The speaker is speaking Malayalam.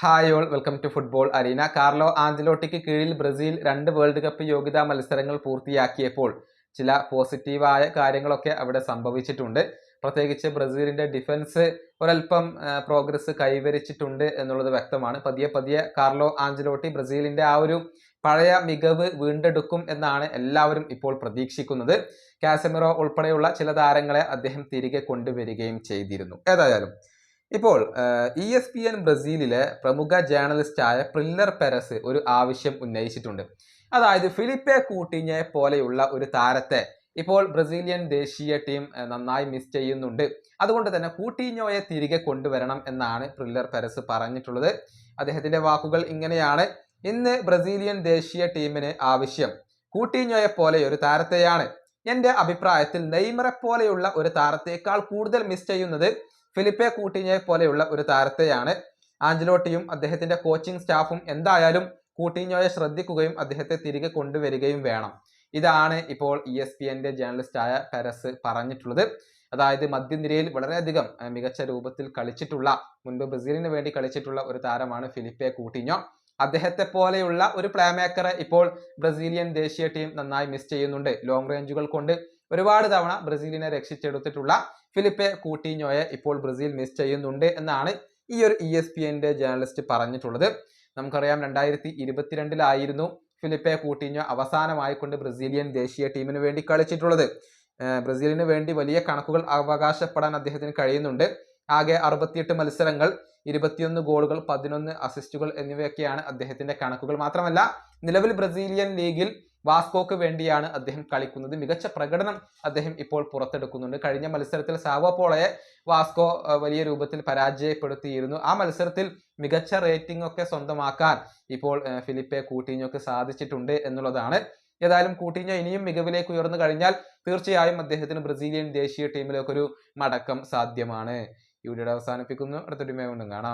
Hi all, welcome to football arena. Carlo ആഞ്ചലോട്ടിക്ക് കീഴിൽ ബ്രസീൽ 2 വേൾഡ് കപ്പ് യോഗ്യതാ മത്സരങ്ങൾ പൂർത്തിയാക്കിയപ്പോൾ ചില പോസിറ്റീവായ കാര്യങ്ങളൊക്കെ അവിടെ സംഭവിച്ചിട്ടുണ്ട്. പ്രത്യേകിച്ച് ബ്രസീലിന്റെ ഡിഫൻസ് ഒരൽപ്പം പ്രോഗ്രസ് കൈവരിച്ചിട്ടുണ്ട് എന്നുള്ളത് വ്യക്തമാണ്. പതിയെ കാർലോ ആഞ്ചലോട്ടി ബ്രസീലിന്റെ ആ ഒരു പഴയ മികവ് വീണ്ടെടുക്കും എന്നാണ് എല്ലാവരും ഇപ്പോൾ പ്രതീക്ഷിക്കുന്നത്. കാസമിറോ ഉൾപ്പെടെയുള്ള ചില താരങ്ങളെ അദ്ദേഹം തിരികെ കൊണ്ടുവരികയും ചെയ്തിരുന്നു. ഏതായാലും ഇപ്പോൾ ESPN ബ്രസീലിലെ പ്രമുഖ ജേർണലിസ്റ്റായ പ്രില്ലർ പെരസ് ഒരു ആവശ്യം ഉന്നയിച്ചിട്ടുണ്ട്. അതായത് ഫിലിപ്പെ കൂട്ടിഞ്ഞെ പോലെയുള്ള ഒരു താരത്തെ ഇപ്പോൾ ബ്രസീലിയൻ ദേശീയ ടീം നന്നായി മിസ് ചെയ്യുന്നുണ്ട്. അതുകൊണ്ട് തന്നെ കൂട്ടിഞ്ഞോയെ തിരികെ കൊണ്ടുവരണം എന്നാണ് പ്രില്ലർ പെരസ് പറഞ്ഞിട്ടുള്ളത്. അദ്ദേഹത്തിന്റെ വാക്കുകൾ ഇങ്ങനെയാണ്: ഇന്ന് ബ്രസീലിയൻ ദേശീയ ടീമിന് ആവശ്യം കൂട്ടിഞ്ഞോയെ പോലെ ഒരു താരത്തെയാണ്. എന്റെ അഭിപ്രായത്തിൽ നെയ്മറെ പോലെയുള്ള ഒരു താരത്തേക്കാൾ കൂടുതൽ മിസ് ചെയ്യുന്നത് ഫിലിപ്പെ കൂട്ടിഞ്ഞെ പോലെയുള്ള ഒരു താരത്തെയാണ്. ആഞ്ചലോട്ടിയും അദ്ദേഹത്തിന്റെ കോച്ചിങ് സ്റ്റാഫും എന്തായാലും കൂട്ടിഞ്ഞോയെ ശ്രദ്ധിക്കുകയും അദ്ദേഹത്തെ തിരികെ കൊണ്ടുവരികയും വേണം. ഇതാണ് ഇപ്പോൾ ESPNന്റെ ജേർണലിസ്റ്റായ പെരസ് പറഞ്ഞിട്ടുള്ളത്. അതായത് മധ്യനിരയിൽ വളരെയധികം മികച്ച രൂപത്തിൽ കളിച്ചിട്ടുള്ള, മുൻപ് ബ്രസീലിന് വേണ്ടി കളിച്ചിട്ടുള്ള ഒരു താരമാണ് ഫിലിപ്പെ കൂട്ടിഞ്ഞോ. അദ്ദേഹത്തെ പോലെയുള്ള ഒരു പ്ലേ മേക്കറെ ഇപ്പോൾ ബ്രസീലിയൻ ദേശീയ ടീം നന്നായി മിസ് ചെയ്യുന്നുണ്ട്. ലോങ് റേഞ്ചുകൾ കൊണ്ട് ഒരുപാട് തവണ ബ്രസീലിനെ രക്ഷിച്ചെടുത്തിട്ടുള്ള ഫിലിപ്പെ കൂട്ടിഞ്ഞോയെ ഇപ്പോൾ ബ്രസീൽ മിസ് ചെയ്യുന്നുണ്ട് എന്നാണ് ഈ ഒരു ESPNന്റെ ജേർണലിസ്റ്റ് പറഞ്ഞിട്ടുള്ളത്. നമുക്കറിയാം 2022 ഫിലിപ്പെ കൂട്ടിഞ്ഞോ അവസാനമായി കൊണ്ട് ബ്രസീലിയൻ ദേശീയ ടീമിന് വേണ്ടി കളിച്ചിട്ടുള്ളത്. ബ്രസീലിന് വേണ്ടി വലിയ കണക്കുകൾ അവകാശപ്പെടാൻ അദ്ദേഹത്തിന് കഴിയുന്നുണ്ട്. ആകെ 68 മത്സരങ്ങൾ, 21 ഗോളുകൾ, 11 അസിസ്റ്റുകൾ എന്നിവയൊക്കെയാണ് അദ്ദേഹത്തിന്റെ കണക്കുകൾ. മാത്രമല്ല നിലവിൽ ബ്രസീലിയൻ ലീഗിൽ വാസ്കോക്ക് വേണ്ടിയാണ് അദ്ദേഹം കളിക്കുന്നത്. മികച്ച പ്രകടനം അദ്ദേഹം ഇപ്പോൾ പുറത്തെടുക്കുന്നുണ്ട്. കഴിഞ്ഞ മത്സരത്തിൽ സാവോ പോളയെ വാസ്കോ വലിയ രൂപത്തിൽ പരാജയപ്പെടുത്തിയിരുന്നു. ആ മത്സരത്തിൽ മികച്ച റേറ്റിംഗ് ഒക്കെ സ്വന്തമാക്കാൻ ഇപ്പോൾ ഫിലിപ്പെ കൂട്ടിഞ്ഞോക്ക് സാധിച്ചിട്ടുണ്ട് എന്നുള്ളതാണ്. ഏതായാലും കൂട്ടിഞ്ഞോ ഇനിയും മികവിലേക്ക് ഉയർന്നു കഴിഞ്ഞാൽ തീർച്ചയായും അദ്ദേഹത്തിന് ബ്രസീലിയൻ ദേശീയ ടീമിലേക്ക് ഒരു മടക്കം സാധ്യമാണ്. ഈ വീഡിയോ അവസാനിപ്പിക്കുന്നു. അടുത്ത വീഡിയോയുമായി വീണ്ടും കാണാം.